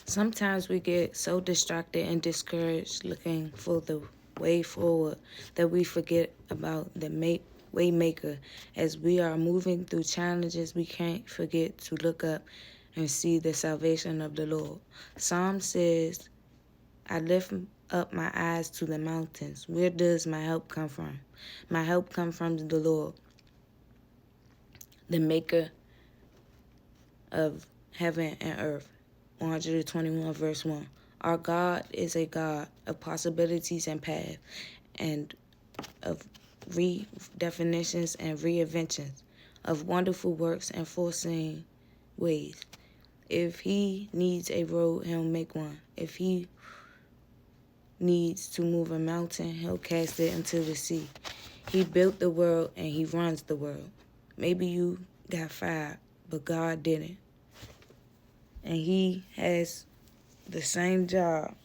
Sometimes we get so distracted and discouraged looking for the way forward that we forget about the waymaker. As we are moving through challenges, we can't forget to look up and see the salvation of the Lord. Psalm says, I lift up my eyes to the mountains. Where does my help come from? My help comes from the Lord, the maker of heaven and earth. 121 verse 1. Our God is a God of possibilities and paths, and of redefinitions and reinventions, of wonderful works and foreseen ways. If he needs a road, he'll make one. If he needs to move a mountain, he'll cast it into the sea. He built the world and he runs the world. Maybe you got fired, but God didn't. And he has the same job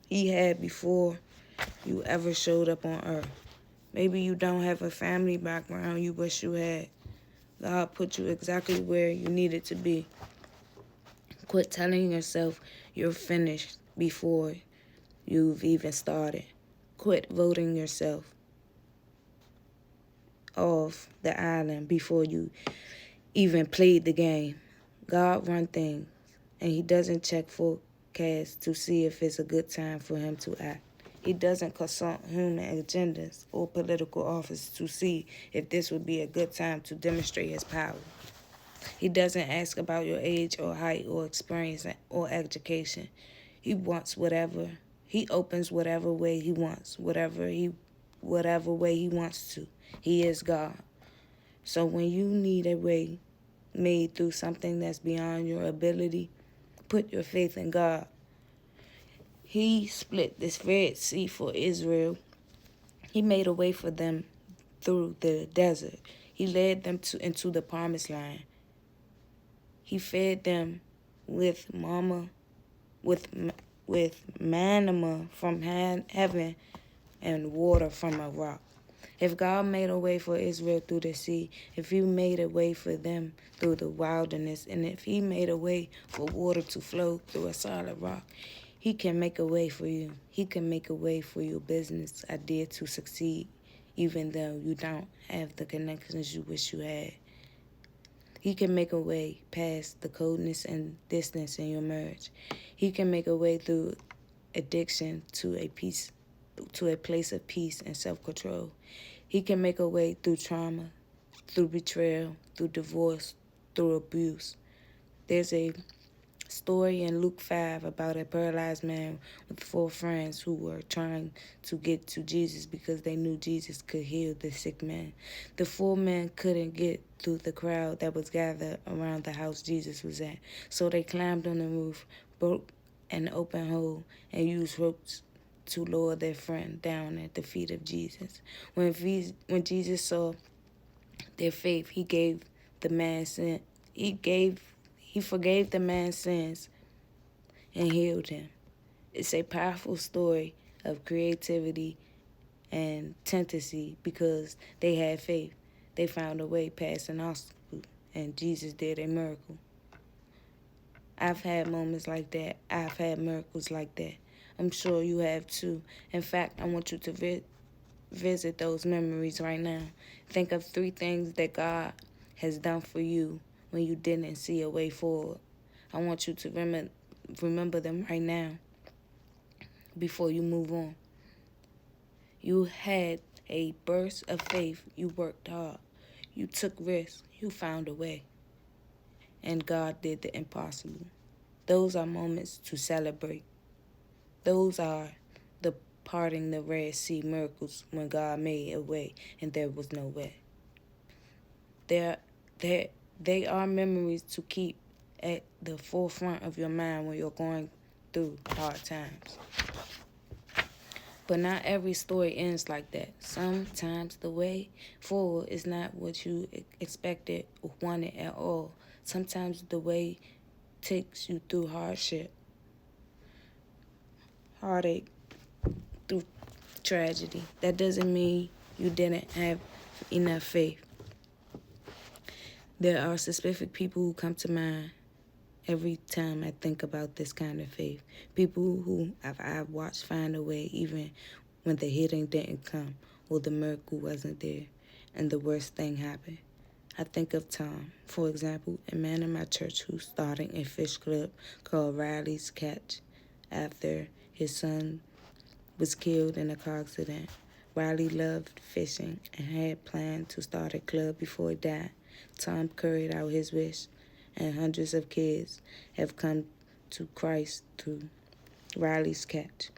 he had before you ever showed up on earth. Maybe you don't have a family background you wish you had. God put you exactly where you needed to be. Quit telling yourself you're finished before you've even started. Quit voting yourself off the island before you even played the game. God runs things, and he doesn't check forecasts to see if it's a good time for him to act. He doesn't consult human agendas or political office to see if this would be a good time to demonstrate his power. He doesn't ask about your age or height or experience or education. He wants whatever. He opens whatever way he wants, whatever way he wants to. He is God. So when you need a way made through something that's beyond your ability, put your faith in God. He split this Red Sea for Israel. He made a way for them through the desert. He led them into the promised land. He fed them with manna from heaven and water from a rock. If God made a way for Israel through the sea, if he made a way for them through the wilderness, and if he made a way for water to flow through a solid rock, he can make a way for you. He can make a way for your business idea to succeed, even though you don't have the connections you wish you had. He can make a way past the coldness and distance in your marriage. He can make a way through addiction to a place of peace and self-control. He can make a way through trauma, through betrayal, through divorce, through abuse. There's a story in Luke 5 about a paralyzed man with 4 friends who were trying to get to Jesus because they knew Jesus could heal the sick man. The 4 men couldn't get through the crowd that was gathered around the house Jesus was at, so they climbed on the roof, broke an open hole, and used ropes to lower their friend down at the feet of Jesus. When Jesus saw their faith, he gave the man sin. He forgave the man's sins and healed him. It's a powerful story of creativity and tendency because they had faith. They found a way past an obstacle, and Jesus did a miracle. I've had moments like that. I've had miracles like that. I'm sure you have too. In fact, I want you to visit those memories right now. Think of 3 things that God has done for you when you didn't see a way forward. I want you to remember them right now before you move on. You had a burst of faith. You worked hard. You took risks. You found a way. And God did the impossible. Those are moments to celebrate. Those are the parting the Red Sea miracles when God made a way and there was no way. They are memories to keep at the forefront of your mind when you're going through hard times. But not every story ends like that. Sometimes the way forward is not what you expected or wanted at all. Sometimes the way takes you through heartache, through tragedy. That doesn't mean you didn't have enough faith. There are specific people who come to mind every time I think about this kind of faith. People who I've watched find a way even when the healing didn't come or the miracle wasn't there and the worst thing happened. I think of Tom, for example, a man in my church who's starting a fish club called Riley's Catch after his son was killed in a car accident. Riley loved fishing and had planned to start a club before he died. Tom carried out his wish, and hundreds of kids have come to Christ through Riley's Catch.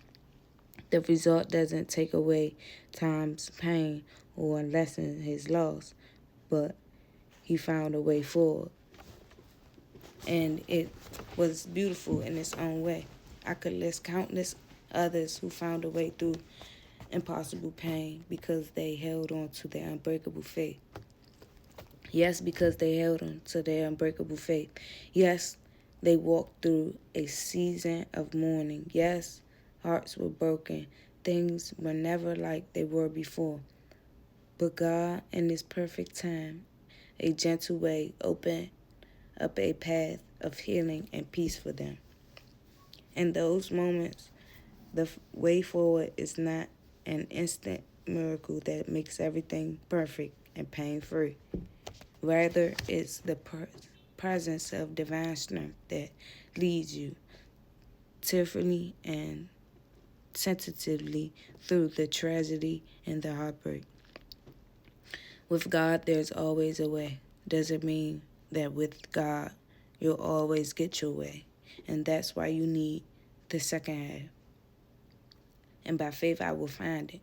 The result doesn't take away Tom's pain or lessen his loss, but he found a way forward. And it was beautiful in its own way. I could list countless others who found a way through impossible pain because they held on to their unbreakable faith. Yes, because they held on to their unbreakable faith. Yes, they walked through a season of mourning. Yes, hearts were broken. Things were never like they were before. But God, in His perfect time, a gentle way, opened up a path of healing and peace for them. In those moments, the way forward is not an instant miracle that makes everything perfect and pain-free. Rather, it's the presence of divine strength that leads you tearfully and sensitively through the tragedy and the heartbreak. With God, there's always a way. Doesn't mean that with God, you'll always get your way. And that's why you need the second half. And by faith, I will find it.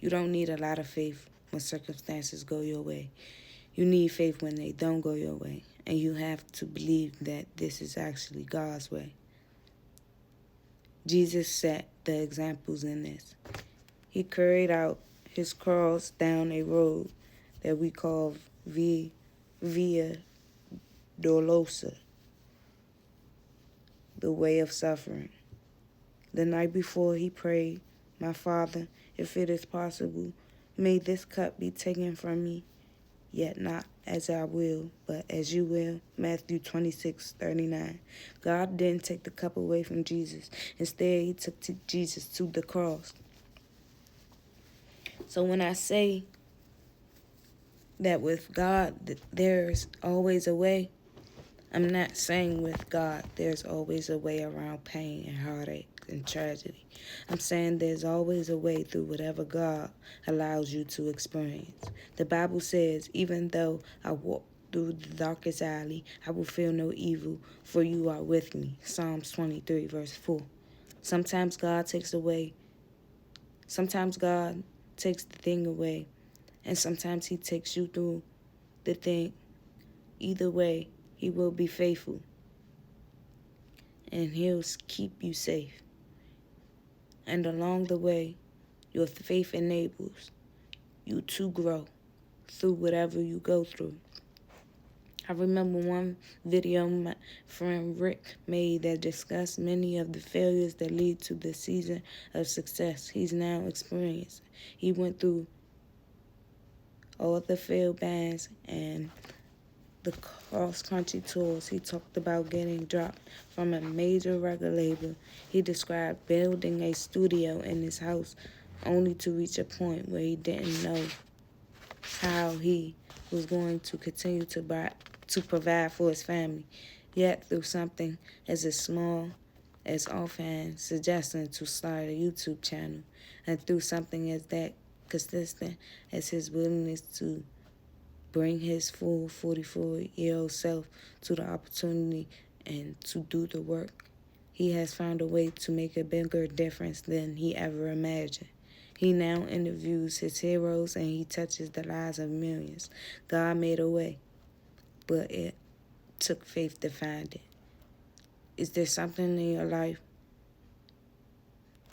You don't need a lot of faith when circumstances go your way. You need faith when they don't go your way. And you have to believe that this is actually God's way. Jesus set the examples in this. He carried out his cross down a road that we call Via Dolorosa, the way of suffering. The night before he prayed, "My Father, if it is possible, may this cup be taken from me, yet not as I will, but as you will." Matthew 26:39. God didn't take the cup away from Jesus. Instead, he took Jesus to the cross. So when I say that with God, there's always a way, I'm not saying with God there's always a way around pain and heartache and tragedy. I'm saying there's always a way through whatever God allows you to experience. The Bible says, even though I walk through the darkest alley, I will feel no evil, for you are with me. Psalms 23, verse 4. Sometimes God takes the thing away, and sometimes he takes you through the thing. Either way, he will be faithful, and he'll keep you safe. And along the way, your faith enables you to grow through whatever you go through. I remember one video my friend Rick made that discussed many of the failures that lead to the season of success he's now experienced. He went through all the failed bands and the cross-country tours. He talked about getting dropped from a major record label. He described building a studio in his house only to reach a point where he didn't know how he was going to continue to provide for his family. Yet through something as small as offhand suggesting to start a YouTube channel, and through something as that consistent as his willingness to bring his full 44-year-old self to the opportunity and to do the work, he has found a way to make a bigger difference than he ever imagined. He now interviews his heroes and he touches the lives of millions. God made a way, but it took faith to find it. Is there something in your life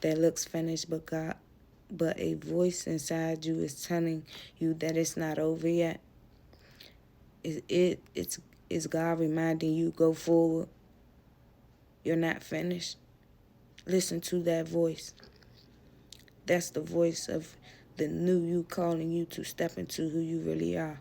that looks finished but a voice inside you is telling you that it's not over yet? Is God reminding you, go forward? You're not finished. Listen to that voice. That's the voice of the new you calling you to step into who you really are.